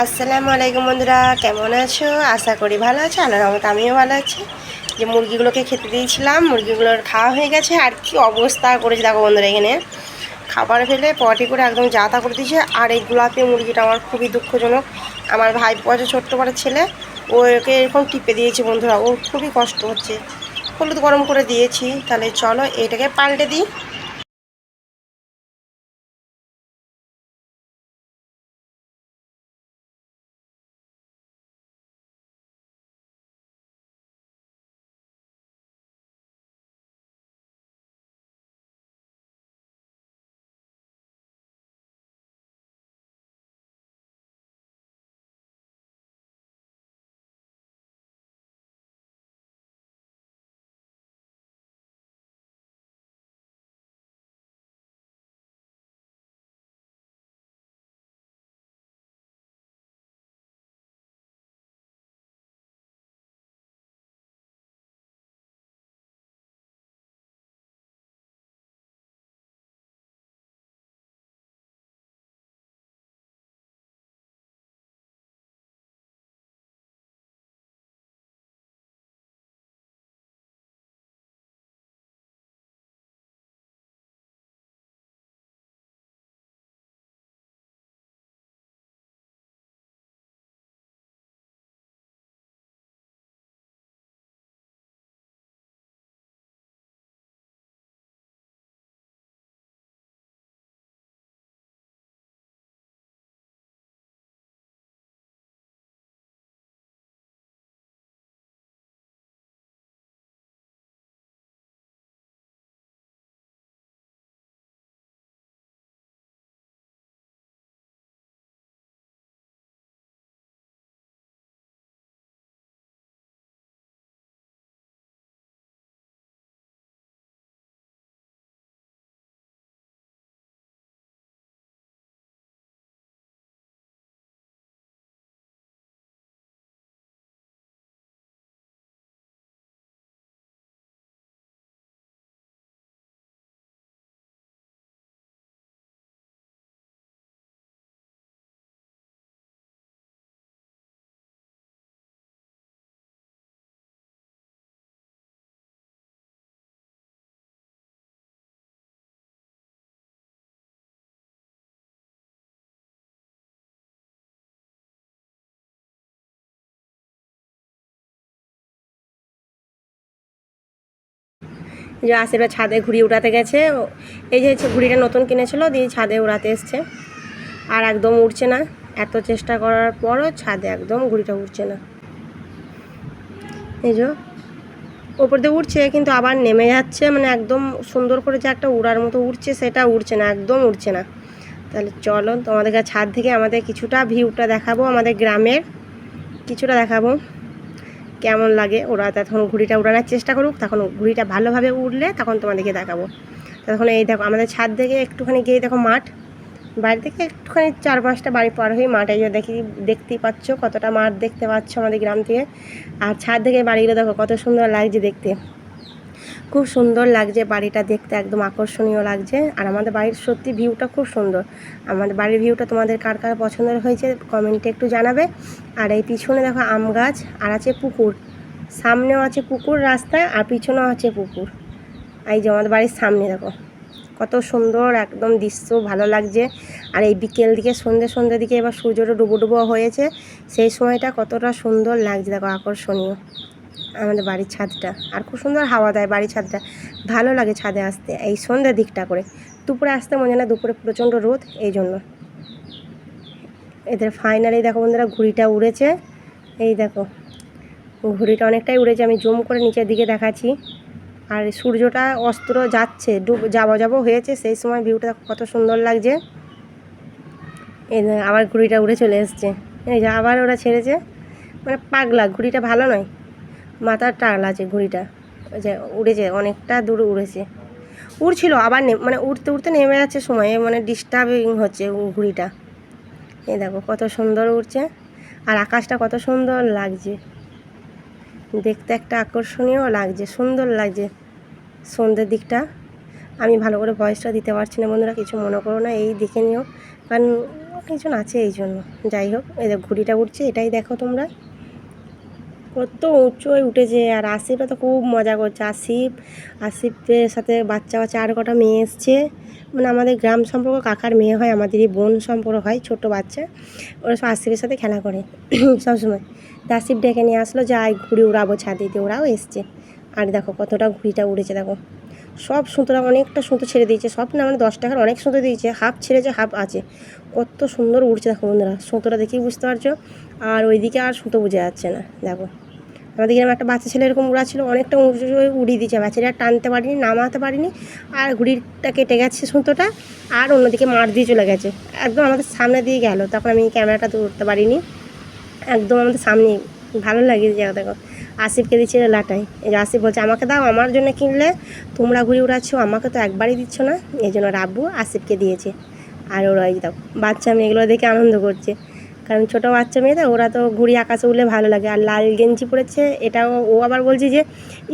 আসসালামু আলাইকুম বন্ধুরা, কেমন আছো? আশা করি ভালো আছো। আল্লাহর রহমতে আমিও ভালো আছি। যে মুরগিগুলোকে খেতে দিয়েছিলাম, মুরগিগুলোর খাওয়া হয়ে গেছে। আর কি অবস্থা করেছে দেখো বন্ধুরা, এখানে খাবার ফেলে পটি করে একদম যাতা করে দিয়েছে। আর এই গোলাপি মুরগিটা আমার খুবই দুঃখজনক। আমার ভাই পয়সা ছোট্ট বড় ছেলে, ওকে এরকম টিপে দিয়েছে বন্ধুরা, ওর খুবই কষ্ট হচ্ছে। হলুদ গরম করে দিয়েছি, তাহলে চলো এটাকে পাল্টে দিই। যে আসিফরা ছাদে ঘুড়ি উড়াতে গেছে। এই যে ঘুড়িটা নতুন কিনেছিল, দিয়ে ছাদে উড়াতে এসছে। আর একদম উড়ছে না, এত চেষ্টা করার পরও ছাদে একদম ঘুড়িটা উড়ছে না। এই যে ওপর দিয়ে উঠছে, কিন্তু আবার নেমে যাচ্ছে, মানে একদম সুন্দর করে যে একটা উড়ার মতো উঠছে, সেটা উঠছে না, একদম উঠছে না। তাহলে চলো তোমাদেরকে ছাদ থেকে আমাদের কিছুটা ভিউটা দেখাবো, আমাদের গ্রামের কিছুটা দেখাবো কেমন লাগে। ওরা তখন ঘুড়িটা উড়ানোর চেষ্টা করুক, তখন ঘুড়িটা ভালোভাবে উড়লে তখন তোমাদেরকে দেখাবো। তখন এই দেখো আমাদের ছাদ থেকে একটুখানি গিয়ে দেখো মাঠ, বাড়ি থেকে একটুখানি 4-5টা বাড়ি পার হয়ে মাঠ, এই দেখতেই পাচ্ছ কতটা মাঠ দেখতে পাচ্ছ আমাদের গ্রাম থেকে। আর ছাদ থেকে বাড়িগুলো দেখো কত সুন্দর লাগছে দেখতে, খুব সুন্দর লাগছে বাড়িটা দেখতে, একদম আকর্ষণীয় লাগছে। আর আমাদের বাড়ির সত্যি ভিউটা খুব সুন্দর। আমাদের বাড়ির ভিউটা তোমাদের কার কার পছন্দের হয়েছে কমেন্টে একটু জানাবে। আর এই পিছনে দেখো আম গাছ, আর আছে পুকুর, সামনেও আছে পুকুর রাস্তায়, আর পিছনেও আছে পুকুর। এই যে আমাদের বাড়ির সামনে দেখো কত সুন্দর একদম দৃশ্য, ভালো লাগছে। আর এই বিকেল দিকে সন্ধ্যে দিকে এবার সূর্যটা ডুবো হয়েছে, সেই সময়টা কতটা সুন্দর লাগছে দেখো, আকর্ষণীয় আমাদের বাড়ির ছাদটা। আর খুব সুন্দর হাওয়া দেয় বাড়ির ছাদটা, ভালো লাগে ছাদে আসতে এই সন্ধ্যের দিকটা করে। দুপুরে আসতে মনে না, দুপুরে প্রচণ্ড রোদ, এই জন্য। এদের ফাইনালি দেখো বন্ধুরা ঘুড়িটা উড়েছে, এই দেখো ঘুড়িটা অনেকটাই উড়েছে, আমি জুম করে নিচের দিকে দেখাচ্ছি। আর সূর্যটা অস্ত যাচ্ছে, যাবো হয়েছে, সেই সময় ভিউটা কত সুন্দর লাগছে। এই আবার ঘুড়িটা উড়ে চলে এসছে, এই যে আবার ওরা ছেড়েছে, মানে পাগলা ঘুড়িটা, ভালো নয়, মাথার টাল আছে ঘুড়িটা। ওই যে উড়েছে, অনেকটা দূর উড়েছে, উড়ছিল আবার মানে উড়তে উড়তে নেমে যাচ্ছে সময়, মানে ডিস্টার্বিং হচ্ছে ঘুড়িটা। এই দেখো কত সুন্দর উড়ছে, আর আকাশটা কত সুন্দর লাগছে দেখতে, একটা আকর্ষণীয় লাগছে, সুন্দর লাগছে সন্ধ্যের দিকটা। আমি ভালো করে ভয়েসটা দিতে পারছি না বন্ধুরা, কিছু মনে করো না, এই দেখে নিও, কারণ অনেকজন আছে এই জন্য। যাই হোক, এই ঘুড়িটা উঠছে, এটাই দেখো তোমরা কত উঁচুয় উঠেছে। আর আসিফরা তো খুব মজা করছে। আসিফের সাথে বাচ্চা বাচ্চা আর কটা মেয়ে এসছে, মানে আমাদের গ্রাম সম্পর্ক কাকার মেয়ে হয়, আমাদেরই বোন সম্পর্ক হয়, ছোট বাচ্চা। ওরা সব আসিফের সাথে খেলা করে সবসময়। তা আসিফ ডেকে নিয়ে আসলো, যাই ঘুড়ি উড়াবো ছাদে দিয়ে, ওরাও এসছে। আর দেখো কতটা ঘুড়িটা উড়েছে, দেখো সব সুতোটা অনেকটা সুতো ছেড়ে দিয়েছে, সব না মানে 10 টাকার অনেক সুতো দিয়েছে, হাফ ছেড়েছে হাফ আছে। কত সুন্দর উড়ছে দেখো বন্ধুরা, সুতোটা দেখেই বুঝতে পারছো। আর ওইদিকে আর সুতো বুঝে যাচ্ছে না। দেখো আমাদের গ্রামে একটা বাচ্চা ছেলে এরকম উড়াচ্ছিল, অনেকটা উঁচু উড়িয়ে দিয়েছে, বাচ্চাটা টানতে পারিনি, নামাতে পারিনি, আর ঘুড়িটা কেটে গেছে সুতোটা, আর অন্যদিকে মাঠ দিয়ে চলে গেছে, একদম আমাদের সামনে দিয়ে গেল। তখন আমি ক্যামেরাটা ধরতে পারিনি, একদম আমাদের সামনে। ভালো লাগে যে দেখো আসিফকে দিচ্ছে লাটাই। এই যে আসিফ বলছে আমাকে দাও, আমার জন্য কিনলে, তোমরা ঘুড়ি উড়াচ্ছ, আমাকে তো একবারই দিচ্ছ না। এই জন্য রাব্বু আসিফকে দিয়েছে। আর ওরা এই দেখো বাচ্চা মেয়েগুলো দেখে আনন্দ করছে, কারণ ছোটো বাচ্চা মেয়েদের ওরা তো ঘুড়ি আকাশে উঠলে ভালো লাগে। আর লাল গেঞ্জি পরেছে, এটাও ও আবার বলছে যে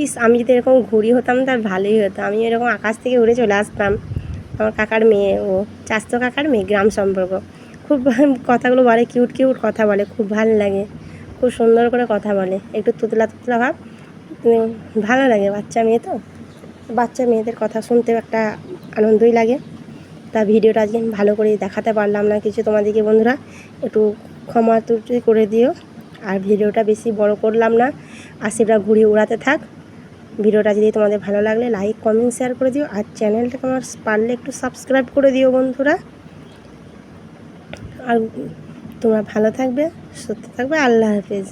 ইস আমি যদি এরকম ঘুড়ি হতাম তার ভালোই হতো, আমি এরকম আকাশ থেকে উড়ে চলে আসতাম। আমার কাকার মেয়ে, ও চাস্তো কাকার মেয়ে, গ্রাম সম্পর্ক। খুব কথাগুলো বলে, কিউট কিউট কথা বলে, খুব ভালো লাগে, খুব সুন্দর করে কথা বলে, একটু তুতলা তুতলা ভাব। ভালো লাগে, বাচ্চা মেয়ে তো, বাচ্চা মেয়েদের কথা শুনতেও একটা আনন্দই লাগে। তা ভিডিওটা আজকে আমি ভালো করে দেখাতে পারলাম না কিছু তোমাদেরকে বন্ধুরা, একটু ক্ষমা ত্রুটি করে দিও। আর ভিডিওটা বেশি বড় করলাম না, আসিফরা ঘুড়ি উড়াতে থাক। ভিডিওটা যদি তোমাদের ভালো লাগলে লাইক কমেন্ট শেয়ার করে দিও, আর চ্যানেলটাকে আমার পারলে একটু সাবস্ক্রাইব করে দিও বন্ধুরা। আর তোমরা ভালো থাকবে, সুস্থ থাকবে, আল্লাহ হাফেজ।